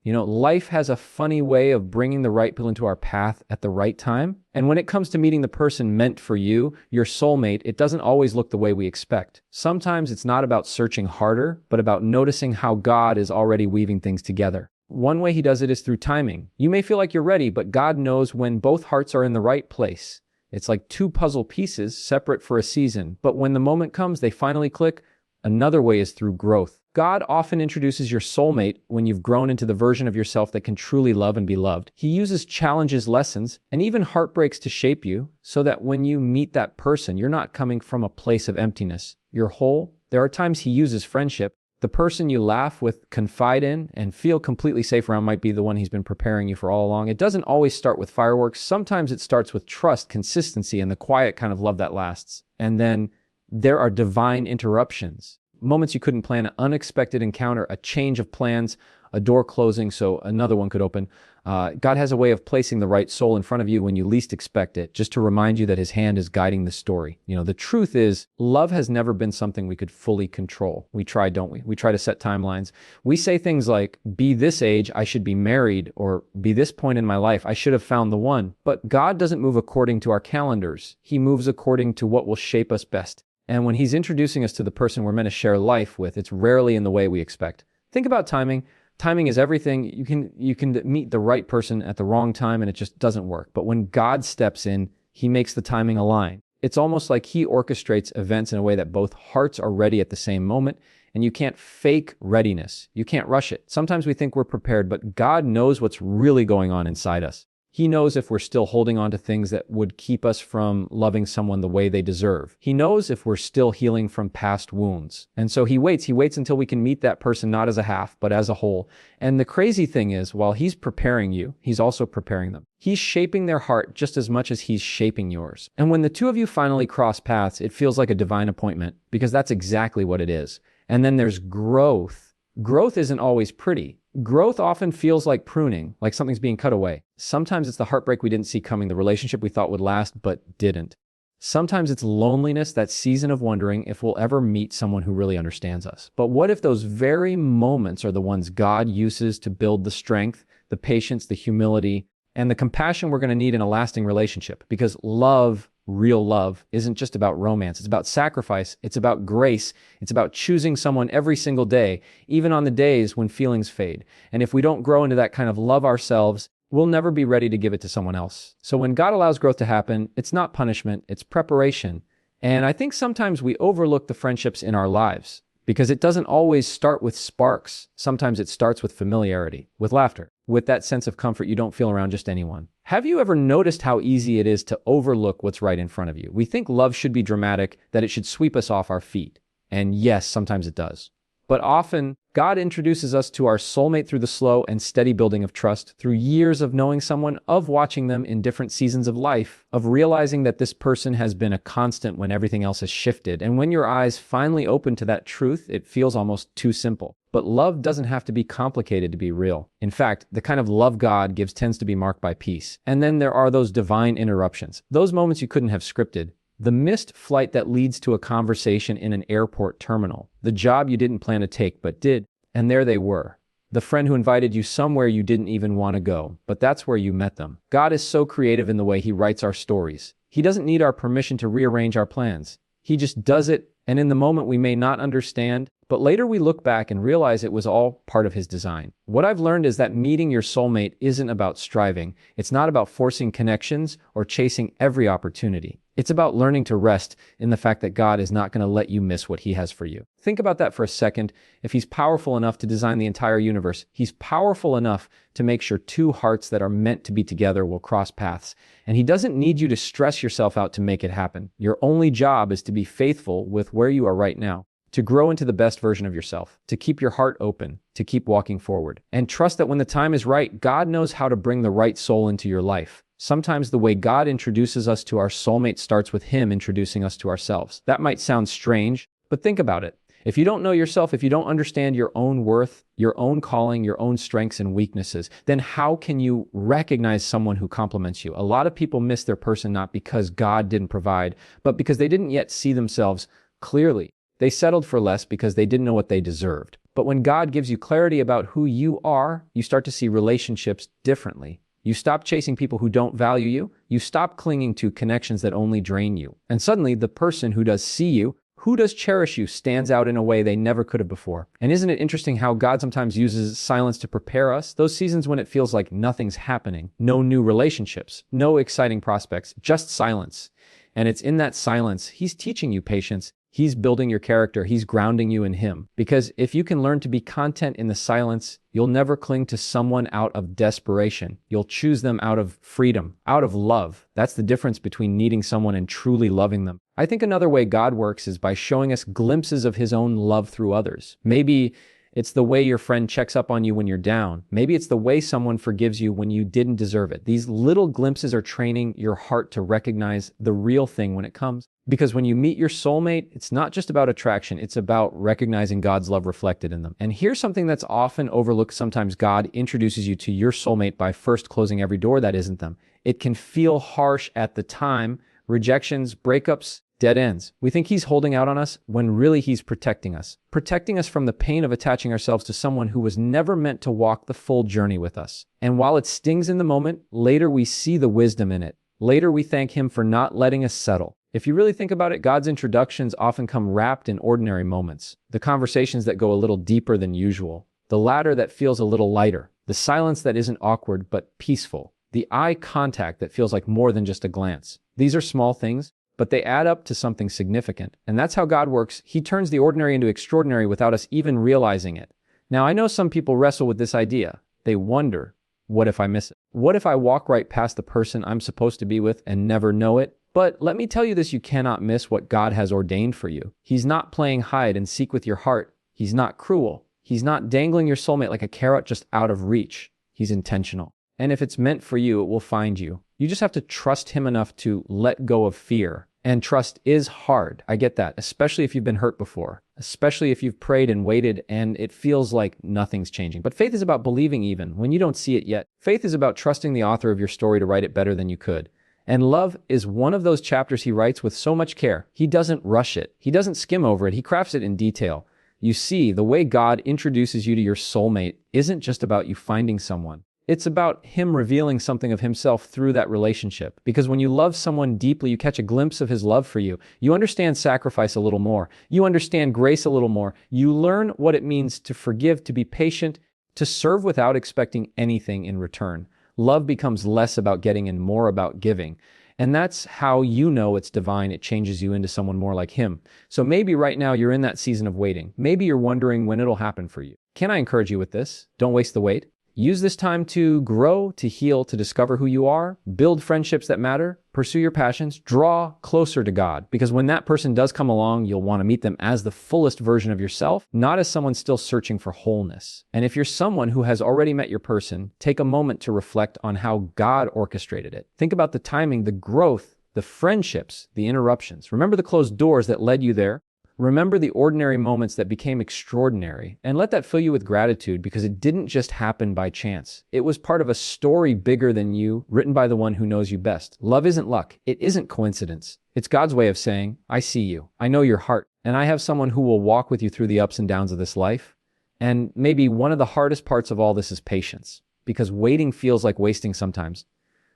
Life has a funny way of bringing the right people into our path at the right time. And when it comes to meeting the person meant for you, your soulmate, it doesn't always look the way we expect. Sometimes it's not about searching harder, but about noticing how God is already weaving things together. One way he does it is through timing. You may feel like you're ready, but God knows when both hearts are in the right place. It's like two puzzle pieces separate for a season, but when the moment comes, they finally click. Another way is through growth. God often introduces your soulmate when you've grown into the version of yourself that can truly love and be loved. He uses challenges, lessons, and even heartbreaks to shape you so that when you meet that person, you're not coming from a place of emptiness. You're whole. There are times he uses friendship. The person you laugh with, confide in, and feel completely safe around might be the one he's been preparing you for all along. It doesn't always start with fireworks. Sometimes it starts with trust, consistency, and the quiet kind of love that lasts. And then there are divine interruptions. Moments you couldn't plan, an unexpected encounter, a change of plans, a door closing so another one could open. God has a way of placing the right soul in front of you when you least expect it, just to remind you that his hand is guiding the story. The truth is, love has never been something we could fully control. We try, don't we? We try to set timelines. We say things like, be this age, I should be married, or be this point in my life, I should have found the one. But God doesn't move according to our calendars. He moves according to what will shape us best. And when he's introducing us to the person we're meant to share life with, it's rarely in the way we expect. Think about timing. Timing is everything. You can meet the right person at the wrong time and it just doesn't work. But when God steps in, he makes the timing align. It's almost like he orchestrates events in a way that both hearts are ready at the same moment, and you can't fake readiness. You can't rush it. Sometimes we think we're prepared, but God knows what's really going on inside us. He knows if we're still holding on to things that would keep us from loving someone the way they deserve. He knows if we're still healing from past wounds. And so he waits until we can meet that person not as a half, but as a whole. And the crazy thing is, while he's preparing you, he's also preparing them. He's shaping their heart just as much as he's shaping yours. And when the two of you finally cross paths, it feels like a divine appointment, because that's exactly what it is. And then there's growth. Growth isn't always pretty. Growth often feels like pruning, like something's being cut away. Sometimes it's the heartbreak we didn't see coming, the relationship we thought would last but didn't. Sometimes it's loneliness, that season of wondering if we'll ever meet someone who really understands us. But what if those very moments are the ones God uses to build the strength, the patience, the humility, and the compassion we're going to need in a lasting relationship? Because love, real love, isn't just about romance. It's about sacrifice. It's about grace. It's about choosing someone every single day, even on the days when feelings fade. And if we don't grow into that kind of love ourselves, we'll never be ready to give it to someone else. So when God allows growth to happen, it's not punishment, it's preparation. And I think sometimes we overlook the friendships in our lives because it doesn't always start with sparks. Sometimes it starts with familiarity, with laughter, with that sense of comfort you don't feel around just anyone. Have you ever noticed how easy it is to overlook what's right in front of you? We think love should be dramatic, that it should sweep us off our feet. And yes, sometimes it does. But often, God introduces us to our soulmate through the slow and steady building of trust, through years of knowing someone, of watching them in different seasons of life, of realizing that this person has been a constant when everything else has shifted. And when your eyes finally open to that truth, it feels almost too simple. But love doesn't have to be complicated to be real. In fact, the kind of love God gives tends to be marked by peace. And then there are those divine interruptions, those moments you couldn't have scripted. The missed flight that leads to a conversation in an airport terminal. The job you didn't plan to take but did. And there they were. The friend who invited you somewhere you didn't even want to go, but that's where you met them. God is so creative in the way he writes our stories. He doesn't need our permission to rearrange our plans. He just does it, and in the moment we may not understand, but later we look back and realize it was all part of his design. What I've learned is that meeting your soulmate isn't about striving. It's not about forcing connections or chasing every opportunity. It's about learning to rest in the fact that God is not going to let you miss what he has for you. Think about that for a second. If he's powerful enough to design the entire universe, he's powerful enough to make sure two hearts that are meant to be together will cross paths. And he doesn't need you to stress yourself out to make it happen. Your only job is to be faithful with where you are right now, to grow into the best version of yourself, to keep your heart open, to keep walking forward. And trust that when the time is right, God knows how to bring the right soul into your life. Sometimes the way God introduces us to our soulmate starts with him introducing us to ourselves. That might sound strange, but think about it. If you don't know yourself, if you don't understand your own worth, your own calling, your own strengths and weaknesses, then how can you recognize someone who complements you? A lot of people miss their person not because God didn't provide, but because they didn't yet see themselves clearly. They settled for less because they didn't know what they deserved. But when God gives you clarity about who you are, you start to see relationships differently. You stop chasing people who don't value you. You stop clinging to connections that only drain you. And suddenly, the person who does see you, who does cherish you, stands out in a way they never could have before. And isn't it interesting how God sometimes uses silence to prepare us? Those seasons when it feels like nothing's happening, no new relationships, no exciting prospects, just silence. And it's in that silence, He's teaching you patience. He's building your character. He's grounding you in Him. Because if you can learn to be content in the silence, you'll never cling to someone out of desperation. You'll choose them out of freedom, out of love. That's the difference between needing someone and truly loving them. I think another way God works is by showing us glimpses of His own love through others. Maybe it's the way your friend checks up on you when you're down. Maybe it's the way someone forgives you when you didn't deserve it. These little glimpses are training your heart to recognize the real thing when it comes. Because when you meet your soulmate, it's not just about attraction, it's about recognizing God's love reflected in them. And here's something that's often overlooked. Sometimes God introduces you to your soulmate by first closing every door that isn't them. It can feel harsh at the time. Rejections, breakups, dead ends. We think He's holding out on us when really He's protecting us from the pain of attaching ourselves to someone who was never meant to walk the full journey with us. And while it stings in the moment, later we see the wisdom in it. Later we thank Him for not letting us settle. If you really think about it, God's introductions often come wrapped in ordinary moments. The conversations that go a little deeper than usual. The laughter that feels a little lighter. The silence that isn't awkward but peaceful. The eye contact that feels like more than just a glance. These are small things, but they add up to something significant. And that's how God works. He turns the ordinary into extraordinary without us even realizing it. Now, I know some people wrestle with this idea. They wonder, what if I miss it? What if I walk right past the person I'm supposed to be with and never know it? But let me tell you this, you cannot miss what God has ordained for you. He's not playing hide and seek with your heart. He's not cruel. He's not dangling your soulmate like a carrot just out of reach. He's intentional. And if it's meant for you, it will find you. You just have to trust Him enough to let go of fear. And trust is hard. I get that, especially if you've been hurt before, especially if you've prayed and waited and it feels like nothing's changing. But faith is about believing even when you don't see it yet. Faith is about trusting the author of your story to write it better than you could. And love is one of those chapters He writes with so much care. He doesn't rush it. He doesn't skim over it. He crafts it in detail. You see, the way God introduces you to your soulmate isn't just about you finding someone. It's about Him revealing something of Himself through that relationship. Because when you love someone deeply, you catch a glimpse of His love for you. You understand sacrifice a little more. You understand grace a little more. You learn what it means to forgive, to be patient, to serve without expecting anything in return. Love becomes less about getting and more about giving. And that's how you know it's divine. It changes you into someone more like Him. So maybe right now you're in that season of waiting. Maybe you're wondering when it'll happen for you. Can I encourage you with this? Don't waste the wait. Use this time to grow, to heal, to discover who you are, build friendships that matter, pursue your passions, draw closer to God. Because when that person does come along, you'll want to meet them as the fullest version of yourself, not as someone still searching for wholeness. And if you're someone who has already met your person, take a moment to reflect on how God orchestrated it. Think about the timing, the growth, the friendships, the interruptions. Remember the closed doors that led you there. Remember the ordinary moments that became extraordinary, and let that fill you with gratitude because it didn't just happen by chance. It was part of a story bigger than you, written by the one who knows you best. Love isn't luck. It isn't coincidence. It's God's way of saying, I see you. I know your heart, and I have someone who will walk with you through the ups and downs of this life. And maybe one of the hardest parts of all this is patience, because waiting feels like wasting sometimes.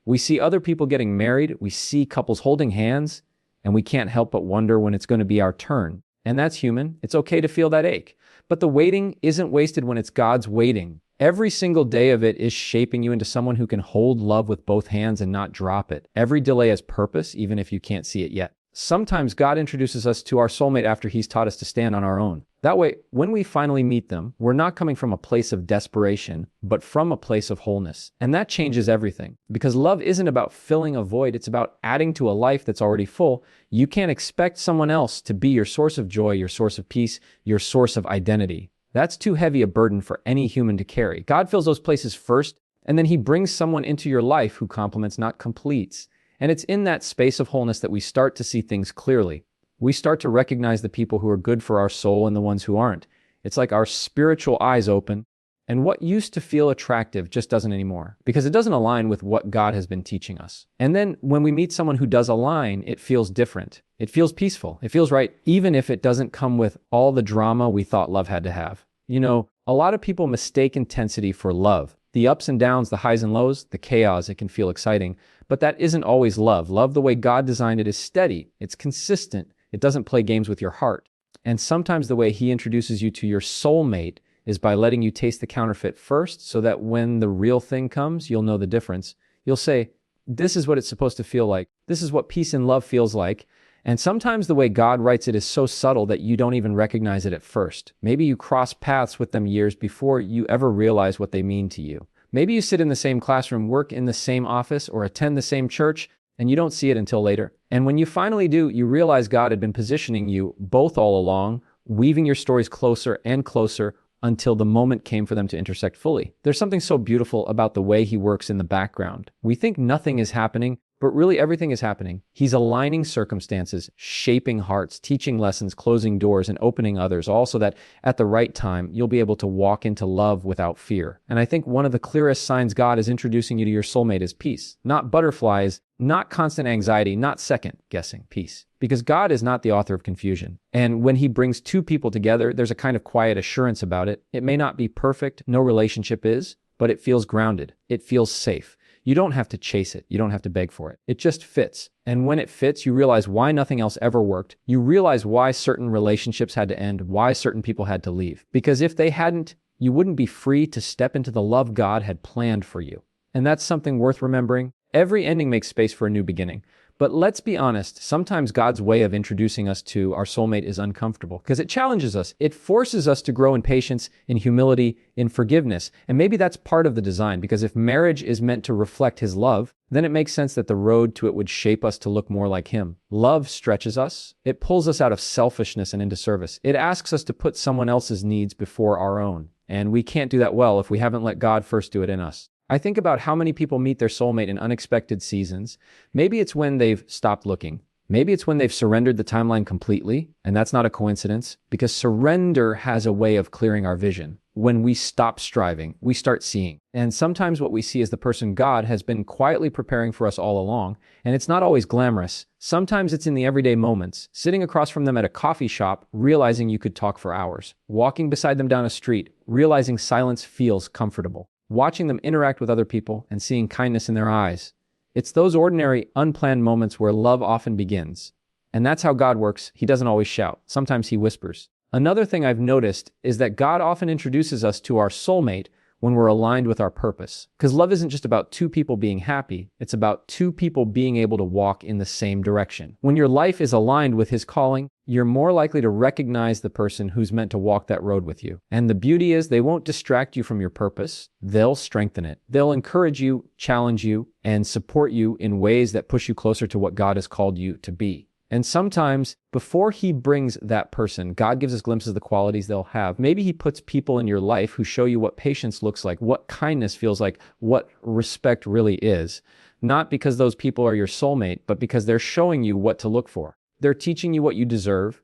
We see other people getting married, we see couples holding hands, and we can't help but wonder when it's going to be our turn. And that's human. It's okay to feel that ache. But the waiting isn't wasted when it's God's waiting. Every single day of it is shaping you into someone who can hold love with both hands and not drop it. Every delay has purpose, even if you can't see it yet. Sometimes God introduces us to our soulmate after He's taught us to stand on our own. That way, when we finally meet them, we're not coming from a place of desperation, but from a place of wholeness. And that changes everything. Because love isn't about filling a void, it's about adding to a life that's already full. You can't expect someone else to be your source of joy, your source of peace, your source of identity. That's too heavy a burden for any human to carry. God fills those places first, and then He brings someone into your life who complements, not completes. And it's in that space of wholeness that we start to see things clearly. We start to recognize the people who are good for our soul and the ones who aren't. It's like our spiritual eyes open, and what used to feel attractive just doesn't anymore, because it doesn't align with what God has been teaching us. And then when we meet someone who does align, it feels different. It feels peaceful. It feels right, even if it doesn't come with all the drama we thought love had to have. A lot of people mistake intensity for love. The ups and downs, the highs and lows, the chaos, it can feel exciting. But that isn't always love. Love, the way God designed it, is steady. It's consistent. It doesn't play games with your heart. And sometimes the way he introduces you to your soulmate is by letting you taste the counterfeit first, so that when the real thing comes, you'll know the difference. You'll say, this is what it's supposed to feel like. This is what peace and love feels like. And sometimes the way God writes it is so subtle that you don't even recognize it at first. Maybe you cross paths with them years before you ever realize what they mean to you. Maybe you sit in the same classroom, work in the same office, or attend the same church, and you don't see it until later. And when you finally do, you realize God had been positioning you both all along, weaving your stories closer and closer until the moment came for them to intersect fully. There's something so beautiful about the way he works in the background. We think nothing is happening, but really everything is happening. He's aligning circumstances, shaping hearts, teaching lessons, closing doors, and opening others, all so that at the right time, you'll be able to walk into love without fear. And I think one of the clearest signs God is introducing you to your soulmate is peace. Not butterflies, not constant anxiety, not second guessing, peace. Because God is not the author of confusion. And when he brings two people together, there's a kind of quiet assurance about it. It may not be perfect, no relationship is, but it feels grounded. It feels safe. You don't have to chase it. You don't have to beg for it. It just fits. And when it fits, you realize why nothing else ever worked. You realize why certain relationships had to end, why certain people had to leave. Because if they hadn't, you wouldn't be free to step into the love God had planned for you. And that's something worth remembering. Every ending makes space for a new beginning. But let's be honest, sometimes God's way of introducing us to our soulmate is uncomfortable because it challenges us. It forces us to grow in patience, in humility, in forgiveness. And maybe that's part of the design, because if marriage is meant to reflect his love, then it makes sense that the road to it would shape us to look more like him. Love stretches us. It pulls us out of selfishness and into service. It asks us to put someone else's needs before our own. And we can't do that well if we haven't let God first do it in us. I think about how many people meet their soulmate in unexpected seasons. Maybe it's when they've stopped looking. Maybe it's when they've surrendered the timeline completely, and that's not a coincidence, because surrender has a way of clearing our vision. When we stop striving, we start seeing. And sometimes what we see is the person God has been quietly preparing for us all along, and it's not always glamorous. Sometimes it's in the everyday moments, sitting across from them at a coffee shop, realizing you could talk for hours, walking beside them down a street, realizing silence feels comfortable, watching them interact with other people and seeing kindness in their eyes. It's those ordinary, unplanned moments where love often begins. And that's how God works. He doesn't always shout. Sometimes he whispers. Another thing I've noticed is that God often introduces us to our soulmate when we're aligned with our purpose. Because love isn't just about two people being happy. It's about two people being able to walk in the same direction. When your life is aligned with his calling, you're more likely to recognize the person who's meant to walk that road with you. And the beauty is they won't distract you from your purpose. They'll strengthen it. They'll encourage you, challenge you, and support you in ways that push you closer to what God has called you to be. And sometimes, before he brings that person, God gives us glimpses of the qualities they'll have. Maybe he puts people in your life who show you what patience looks like, what kindness feels like, what respect really is. Not because those people are your soulmate, but because they're showing you what to look for. They're teaching you what you deserve.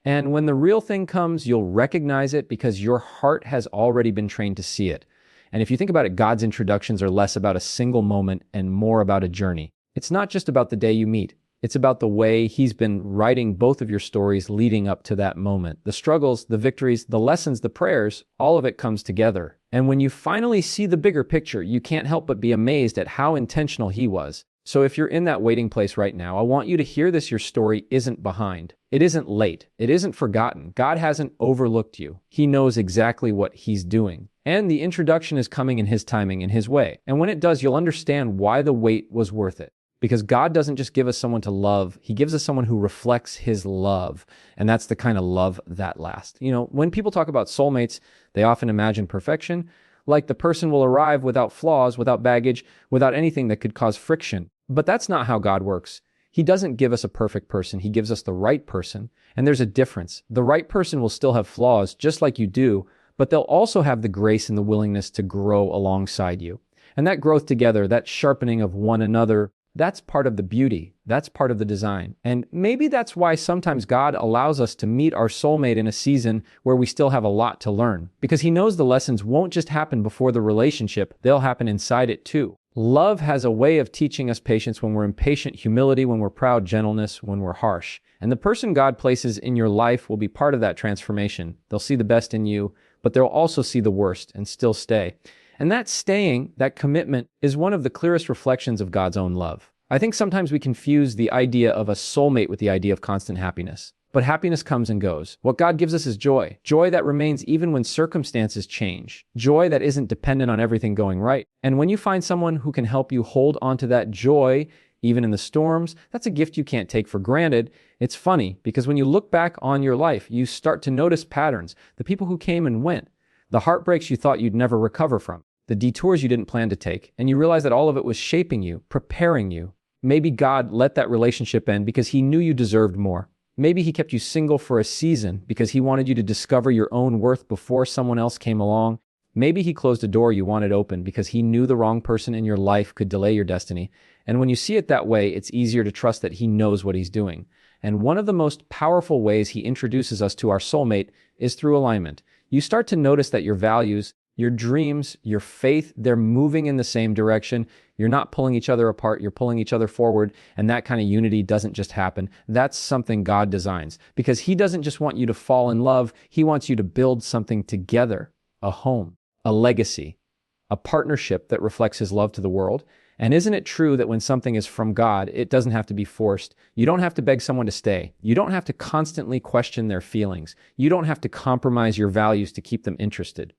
And when the real thing comes, you'll recognize it because your heart has already been trained to see it. And if you think about it, God's introductions are less about a single moment and more about a journey. It's not just about the day you meet. It's about the way he's been writing both of your stories leading up to that moment. The struggles, the victories, the lessons, the prayers, all of it comes together. And when you finally see the bigger picture, you can't help but be amazed at how intentional he was. So if you're in that waiting place right now, I want you to hear this. Your story isn't behind. It isn't late. It isn't forgotten. God hasn't overlooked you. He knows exactly what he's doing. And the introduction is coming in his timing, in his way. And when it does, you'll understand why the wait was worth it. Because God doesn't just give us someone to love. He gives us someone who reflects his love. And that's the kind of love that lasts. When people talk about soulmates, they often imagine perfection, like the person will arrive without flaws, without baggage, without anything that could cause friction. But that's not how God works. He doesn't give us a perfect person. He gives us the right person. And there's a difference. The right person will still have flaws, just like you do, but they'll also have the grace and the willingness to grow alongside you. And that growth together, that sharpening of one another, that's part of the beauty. That's part of the design. And maybe that's why sometimes God allows us to meet our soulmate in a season where we still have a lot to learn. Because he knows the lessons won't just happen before the relationship, they'll happen inside it too. Love has a way of teaching us patience when we're impatient, humility when we're proud, gentleness when we're harsh. And the person God places in your life will be part of that transformation. They'll see the best in you, but they'll also see the worst and still stay. And that staying, that commitment, is one of the clearest reflections of God's own love. I think sometimes we confuse the idea of a soulmate with the idea of constant happiness. But happiness comes and goes. What God gives us is joy. Joy that remains even when circumstances change. Joy that isn't dependent on everything going right. And when you find someone who can help you hold onto that joy, even in the storms, that's a gift you can't take for granted. It's funny because when you look back on your life, you start to notice patterns. The people who came and went. The heartbreaks you thought you'd never recover from. The detours you didn't plan to take. And you realize that all of it was shaping you, preparing you. Maybe God let that relationship end because he knew you deserved more. Maybe he kept you single for a season because he wanted you to discover your own worth before someone else came along. Maybe he closed a door you wanted open because he knew the wrong person in your life could delay your destiny. And when you see it that way, it's easier to trust that he knows what he's doing. And one of the most powerful ways he introduces us to our soulmate is through alignment. You start to notice that your values, your dreams, your faith, they're moving in the same direction. You're not pulling each other apart, you're pulling each other forward, and that kind of unity doesn't just happen. That's something God designs, because he doesn't just want you to fall in love, he wants you to build something together, a home, a legacy, a partnership that reflects his love to the world. And isn't it true that when something is from God, it doesn't have to be forced? You don't have to beg someone to stay. You don't have to constantly question their feelings. You don't have to compromise your values to keep them interested.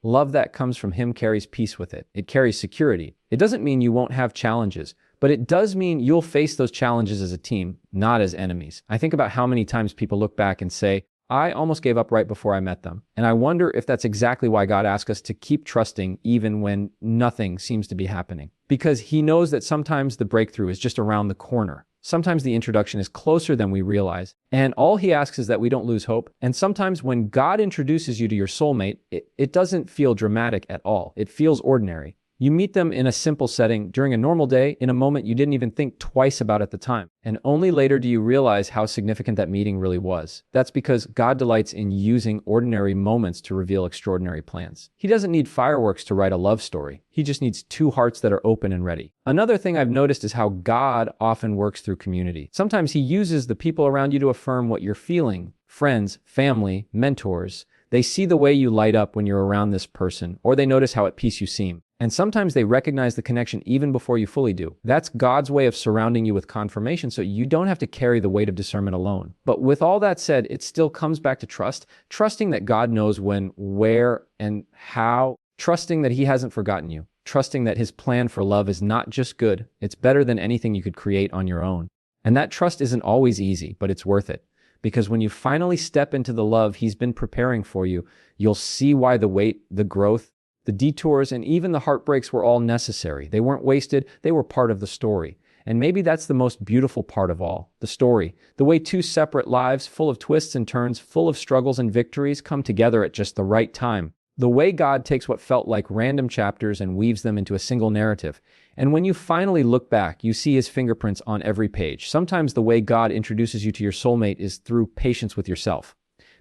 Love that comes from him carries peace with it. It carries security. It doesn't mean you won't have challenges, but it does mean you'll face those challenges as a team, not as enemies. I think about how many times people look back and say, I almost gave up right before I met them. And I wonder if that's exactly why God asks us to keep trusting even when nothing seems to be happening. Because he knows that sometimes the breakthrough is just around the corner. Sometimes the introduction is closer than we realize. And all he asks is that we don't lose hope. And sometimes when God introduces you to your soulmate, it doesn't feel dramatic at all. It feels ordinary. You meet them in a simple setting during a normal day in a moment you didn't even think twice about at the time. And only later do you realize how significant that meeting really was. That's because God delights in using ordinary moments to reveal extraordinary plans. He doesn't need fireworks to write a love story. He just needs two hearts that are open and ready. Another thing I've noticed is how God often works through community. Sometimes he uses the people around you to affirm what you're feeling. Friends, family, mentors. They see the way you light up when you're around this person, or they notice how at peace you seem. And sometimes they recognize the connection even before you fully do. That's God's way of surrounding you with confirmation so you don't have to carry the weight of discernment alone. But with all that said, it still comes back to trust, trusting that God knows when, where, and how, trusting that he hasn't forgotten you, trusting that his plan for love is not just good, it's better than anything you could create on your own. And that trust isn't always easy, but it's worth it. Because when you finally step into the love he's been preparing for you, you'll see why the wait, the growth, the detours, and even the heartbreaks were all necessary. They weren't wasted, they were part of the story. And maybe that's the most beautiful part of all, the story. The way two separate lives, full of twists and turns, full of struggles and victories, come together at just the right time. The way God takes what felt like random chapters and weaves them into a single narrative. And when you finally look back, you see his fingerprints on every page. Sometimes the way God introduces you to your soulmate is through patience with yourself.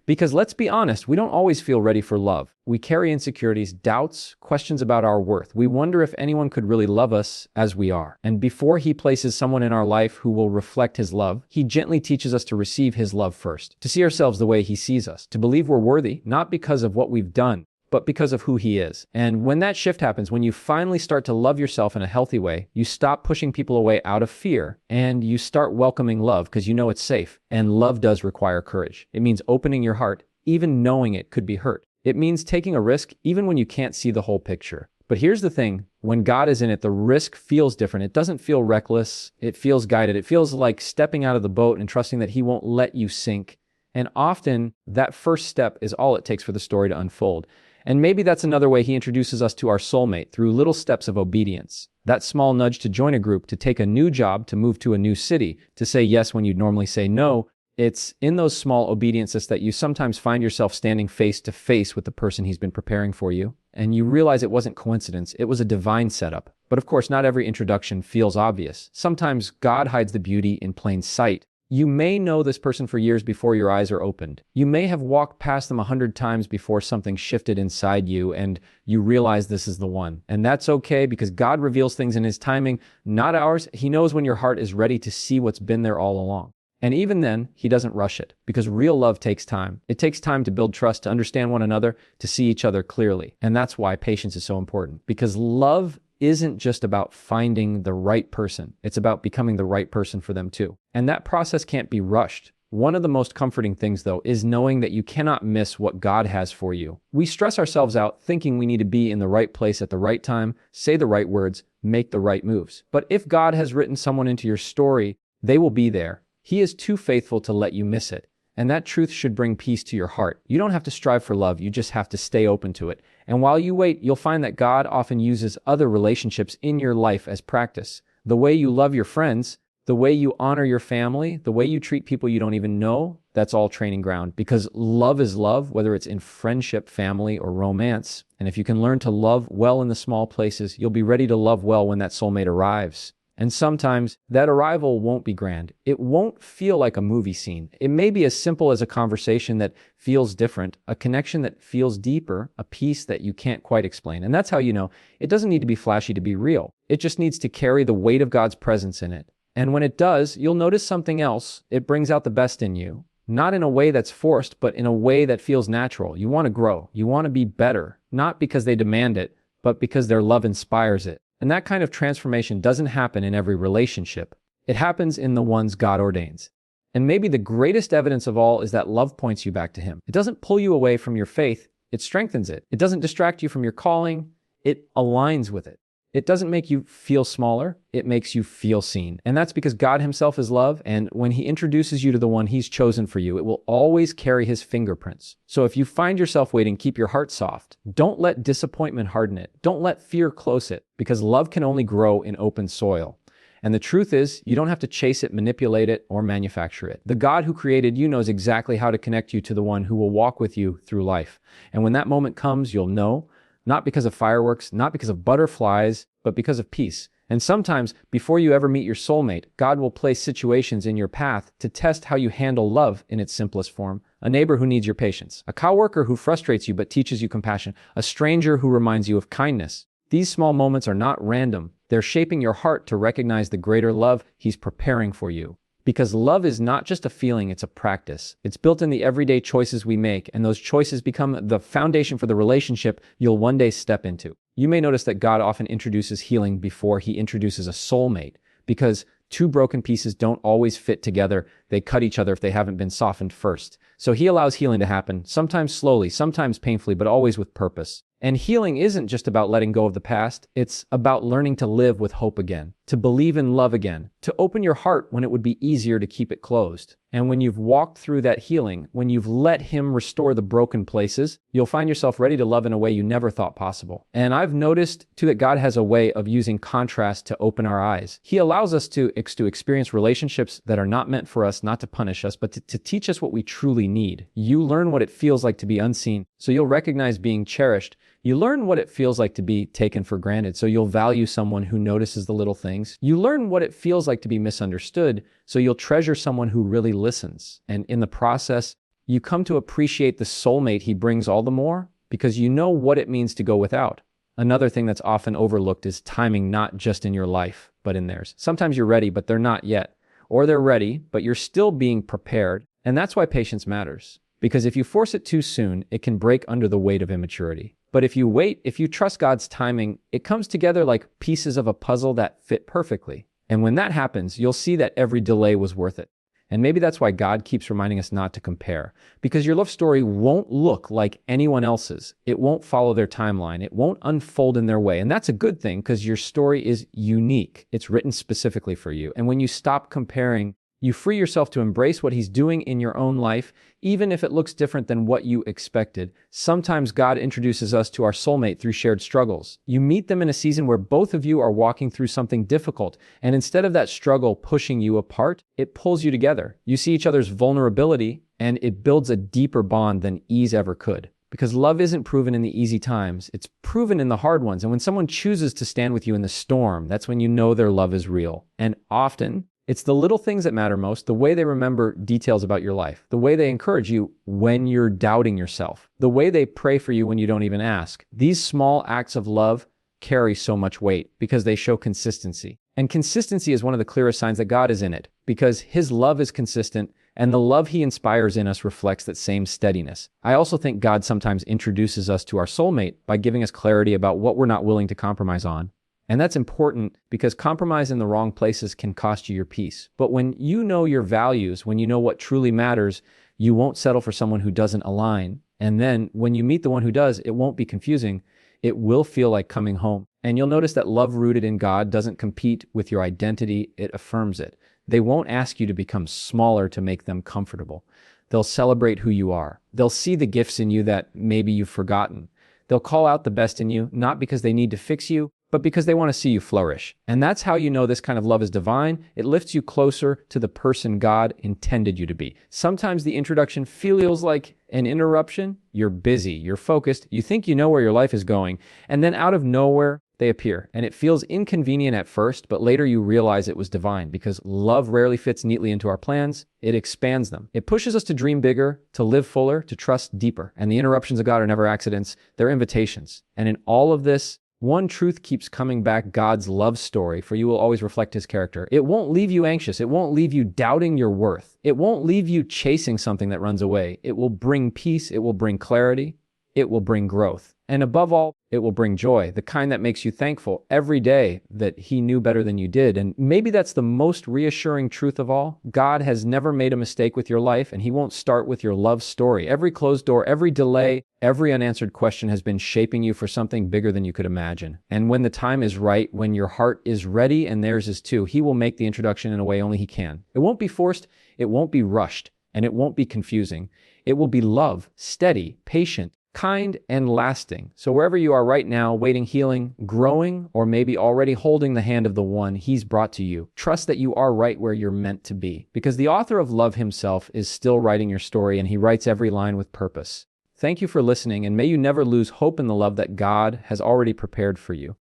Because let's be honest, we don't always feel ready for love. We carry insecurities, doubts, questions about our worth. We wonder if anyone could really love us as we are. And before he places someone in our life who will reflect his love, he gently teaches us to receive his love first, to see ourselves the way he sees us, to believe we're worthy, not because of what we've done, but because of who he is. And when that shift happens, when you finally start to love yourself in a healthy way, you stop pushing people away out of fear, and you start welcoming love because you know it's safe. And love does require courage. It means opening your heart, even knowing it could be hurt. It means taking a risk, even when you can't see the whole picture. But here's the thing, when God is in it, the risk feels different. It doesn't feel reckless. It feels guided. It feels like stepping out of the boat and trusting that he won't let you sink. And often, that first step is all it takes for the story to unfold. And maybe that's another way he introduces us to our soulmate, through little steps of obedience. That small nudge to join a group, to take a new job, to move to a new city, to say yes when you'd normally say no. It's in those small obediences that you sometimes find yourself standing face to face with the person he's been preparing for you. And you realize it wasn't coincidence, it was a divine setup. But of course, not every introduction feels obvious. Sometimes God hides the beauty in plain sight. You may know this person for years before your eyes are opened. You may have walked past them 100 times before something shifted inside you and you realize this is the one. And that's okay because God reveals things in his timing, not ours. He knows when your heart is ready to see what's been there all along. And even then, he doesn't rush it, because real love takes time. It takes time to build trust, to understand one another, to see each other clearly. And that's why patience is so important, because love isn't just about finding the right person. It's about becoming the right person for them too. And that process can't be rushed. One of the most comforting things, though, is knowing that you cannot miss what God has for you. We stress ourselves out thinking we need to be in the right place at the right time, say the right words, make the right moves. But if God has written someone into your story, they will be there. He is too faithful to let you miss it. And that truth should bring peace to your heart. You don't have to strive for love, you just have to stay open to it. And while you wait, you'll find that God often uses other relationships in your life as practice. The way you love your friends, the way you honor your family, the way you treat people you don't even know, that's all training ground. Because love is love, whether it's in friendship, family, or romance. And if you can learn to love well in the small places, you'll be ready to love well when that soulmate arrives. And sometimes that arrival won't be grand. It won't feel like a movie scene. It may be as simple as a conversation that feels different, a connection that feels deeper, a peace that you can't quite explain. And that's how you know it doesn't need to be flashy to be real. It just needs to carry the weight of God's presence in it. And when it does, you'll notice something else. It brings out the best in you. Not in a way that's forced, but in a way that feels natural. You want to grow. You want to be better, not because they demand it, but because their love inspires it. And that kind of transformation doesn't happen in every relationship. It happens in the ones God ordains. And maybe the greatest evidence of all is that love points you back to Him. It doesn't pull you away from your faith, it strengthens it. It doesn't distract you from your calling, it aligns with it. It doesn't make you feel smaller, it makes you feel seen. And that's because God Himself is love, and when He introduces you to the one He's chosen for you, it will always carry His fingerprints. So if you find yourself waiting, keep your heart soft. Don't let disappointment harden it. Don't let fear close it, because love can only grow in open soil. And the truth is, you don't have to chase it, manipulate it, or manufacture it. The God who created you knows exactly how to connect you to the one who will walk with you through life. And when that moment comes, you'll know, not because of fireworks, not because of butterflies, but because of peace. And sometimes, before you ever meet your soulmate, God will place situations in your path to test how you handle love in its simplest form. A neighbor who needs your patience, a coworker who frustrates you but teaches you compassion, a stranger who reminds you of kindness. These small moments are not random. They're shaping your heart to recognize the greater love He's preparing for you. Because love is not just a feeling, it's a practice. It's built in the everyday choices we make, and those choices become the foundation for the relationship you'll one day step into. You may notice that God often introduces healing before He introduces a soulmate, because two broken pieces don't always fit together. They cut each other if they haven't been softened first. So He allows healing to happen, sometimes slowly, sometimes painfully, but always with purpose. And healing isn't just about letting go of the past. It's about learning to live with hope again, to believe in love again, to open your heart when it would be easier to keep it closed. And when you've walked through that healing, when you've let Him restore the broken places, you'll find yourself ready to love in a way you never thought possible. And I've noticed too that God has a way of using contrast to open our eyes. He allows us to experience relationships that are not meant for us, not to punish us, but to teach us what we truly need. You learn what it feels like to be unseen, so you'll recognize being cherished. You learn what it feels like to be taken for granted, so you'll value someone who notices the little things. You learn what it feels like to be misunderstood, so you'll treasure someone who really listens. And in the process, you come to appreciate the soulmate He brings all the more, because you know what it means to go without. Another thing that's often overlooked is timing, not just in your life, but in theirs. Sometimes you're ready, but they're not yet. Or they're ready, but you're still being prepared. And that's why patience matters. Because if you force it too soon, it can break under the weight of immaturity. But if you wait, if you trust God's timing, it comes together like pieces of a puzzle that fit perfectly. And when that happens, you'll see that every delay was worth it. And maybe that's why God keeps reminding us not to compare. Because your love story won't look like anyone else's. It won't follow their timeline. It won't unfold in their way. And that's a good thing, because your story is unique. It's written specifically for you. And when you stop comparing, you free yourself to embrace what He's doing in your own life, even if it looks different than what you expected. Sometimes God introduces us to our soulmate through shared struggles. You meet them in a season where both of you are walking through something difficult, and instead of that struggle pushing you apart, it pulls you together. You see each other's vulnerability, and it builds a deeper bond than ease ever could. Because love isn't proven in the easy times, it's proven in the hard ones. And when someone chooses to stand with you in the storm, that's when you know their love is real. And often, it's the little things that matter most, the way they remember details about your life, the way they encourage you when you're doubting yourself, the way they pray for you when you don't even ask. These small acts of love carry so much weight because they show consistency. And consistency is one of the clearest signs that God is in it, because his love is consistent and the love he inspires in us reflects that same steadiness. I also think God sometimes introduces us to our soulmate by giving us clarity about what we're not willing to compromise on. And that's important because compromise in the wrong places can cost you your peace. But when you know your values, when you know what truly matters, you won't settle for someone who doesn't align. And then when you meet the one who does, it won't be confusing. It will feel like coming home. And you'll notice that love rooted in God doesn't compete with your identity, it affirms it. They won't ask you to become smaller to make them comfortable. They'll celebrate who you are. They'll see the gifts in you that maybe you've forgotten. They'll call out the best in you, not because they need to fix you, but because they want to see you flourish. And that's how you know this kind of love is divine. It lifts you closer to the person God intended you to be. Sometimes the introduction feels like an interruption. You're busy, you're focused, you think you know where your life is going, and then out of nowhere, they appear. And it feels inconvenient at first, but later you realize it was divine because love rarely fits neatly into our plans. It expands them. It pushes us to dream bigger, to live fuller, to trust deeper. And the interruptions of God are never accidents, they're invitations. And in all of this, one truth keeps coming back: God's love story for you will always reflect his character. It won't leave you anxious. It won't leave you doubting your worth. It won't leave you chasing something that runs away. It will bring peace. It will bring clarity. It will bring growth. And above all, it will bring joy, the kind that makes you thankful every day that he knew better than you did. And maybe that's the most reassuring truth of all. God has never made a mistake with your life, and he won't start with your love story. Every closed door, every delay, every unanswered question has been shaping you for something bigger than you could imagine. And when the time is right, when your heart is ready and theirs is too, he will make the introduction in a way only he can. It won't be forced, it won't be rushed, and it won't be confusing. It will be love, steady, patient, kind, and lasting. So wherever you are right now, waiting, healing, growing, or maybe already holding the hand of the one he's brought to you, trust that you are right where you're meant to be, because the author of love himself is still writing your story, and he writes every line with purpose. Thank you for listening, and may you never lose hope in the love that God has already prepared for you.